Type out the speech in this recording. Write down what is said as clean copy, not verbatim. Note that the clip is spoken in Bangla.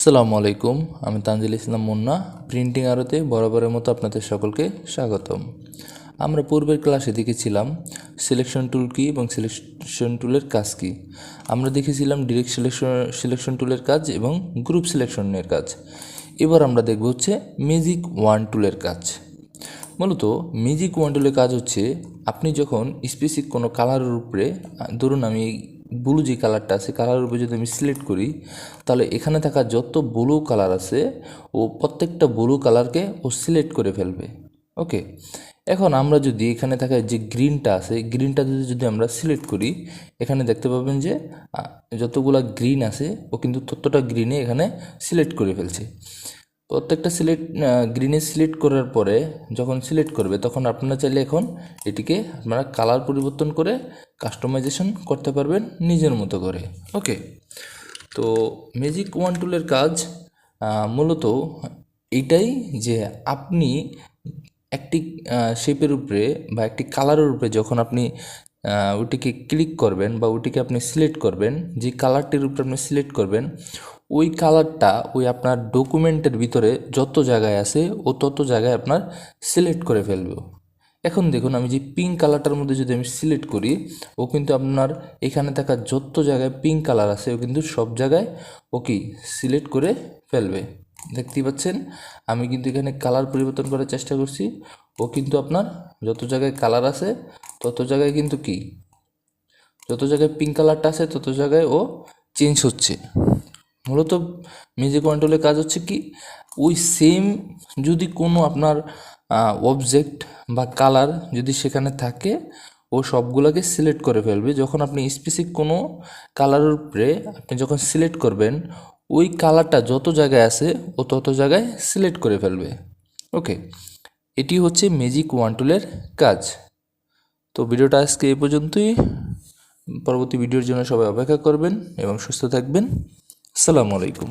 আসসালামু আলাইকুম, আমি তানজিল ইসলাম মুন্না। প্রিন্টিং আরতে বরাবরের মতো আপনাদের সকলকে স্বাগতম। আমরা পূর্বের ক্লাসে দেখেছিলাম সিলেকশন টুল কী এবং সিলেকশন টুলের কাজ কী। আমরা দেখেছিলাম ডিরেক্ট সিলেকশন টুলের কাজ এবং গ্রুপ সিলেকশনের কাজ। এবার আমরা দেখব হচ্ছে ম্যাজিক ওয়ান টুলের কাজ। মূলত ম্যাজিক ওয়ান টুলের কাজ হচ্ছে আপনি যখন স্পেসিফিক কোনো কালারের উপরে, ধরুন আমি ব্লু যে কালারটা আছে কালারের উপরে যদি আমি সিলেক্ট করি, তাহলে এখানে থাকা যত ব্লু কালার আছে ও প্রত্যেকটা ব্লু কালারকে ও সিলেক্ট করে ফেলবে। ওকে, এখন আমরা যদি এখানে থাকা যে গ্রিনটা আছে গ্রিনটা যদি আমরা সিলেক্ট করি, এখানে দেখতে পাবেন যে যতগুলা গ্রিন আছে ও কিন্তু ততটা গ্রিনে এখানে সিলেক্ট করে ফেলছে। প্রত্যেকটা গ্রিনে সিলেক্ট করার পরে যখন সিলেক্ট করবে তখন আপনারা চাইলে এখন এটিকে আপনারা কালার পরিবর্তন করে কাস্টমাইজেশন করতে পারবেন নিজের মতো করে। ওকে, তো ম্যাজিক ওয়ান টুলের কাজ মূলত এইটাই যে আপনি একটি শেপের উপরে বা একটি কালারের উপরে যখন আপনি ওটিকে ক্লিক করবেন বা ওটিকে আপনি সিলেক্ট করবেন, যে কালারটির উপরে আপনি সিলেক্ট করবেন ওই কালারটা ওই আপনার ডকুমেন্টের ভিতরে যত জায়গায় আছে ও তত জায়গায় আপনার সিলেক্ট করে ফেলবে। এখন দেখুন আমি যে পিঙ্ক কালারটার মধ্যে যদি আমি সিলেক্ট করি, ও কিন্তু আপনার এখানে থাকা যত জায়গায় পিঙ্ক কালার আছে ও কিন্তু সব জায়গায় ও কি সিলেক্ট করে ফেলবে। দেখতেই পাচ্ছেন আমি কিন্তু এখানে কালার পরিবর্তন করার চেষ্টা করছি, ও কিন্তু আপনার যত জায়গায় কালার আছে তত জায়গায় কিন্তু কি যত জায়গায় পিঙ্ক কালারটা আছে তত জায়গায় ও চেঞ্জ হচ্ছে। মূলত ম্যাজিক কন্ট্রোলের কাজ হচ্ছে কি, ওই সেম যদি কোনো আপনার অবজেক্ট বা কালার যদি সেখানে থাকে ও সবগুলোকে সিলেক্ট করে ফেলবে। যখন আপনি স্পেসিফিক কোনো কালারের উপরে আপনি যখন সিলেক্ট করবেন ওই কালারটা যত জায়গায় আছে ও তত জায়গায় সিলেক্ট করে ফেলবে। ওকে, এটি হচ্ছে ম্যাজিক ওয়ান টুলের কাজ। তো ভিডিওটা আজকে এই পর্যন্তই। পরবর্তী ভিডিওর জন্য সবাই অপেক্ষা করবেন এবং সুস্থ থাকবেন। আসসালামু আলাইকুম।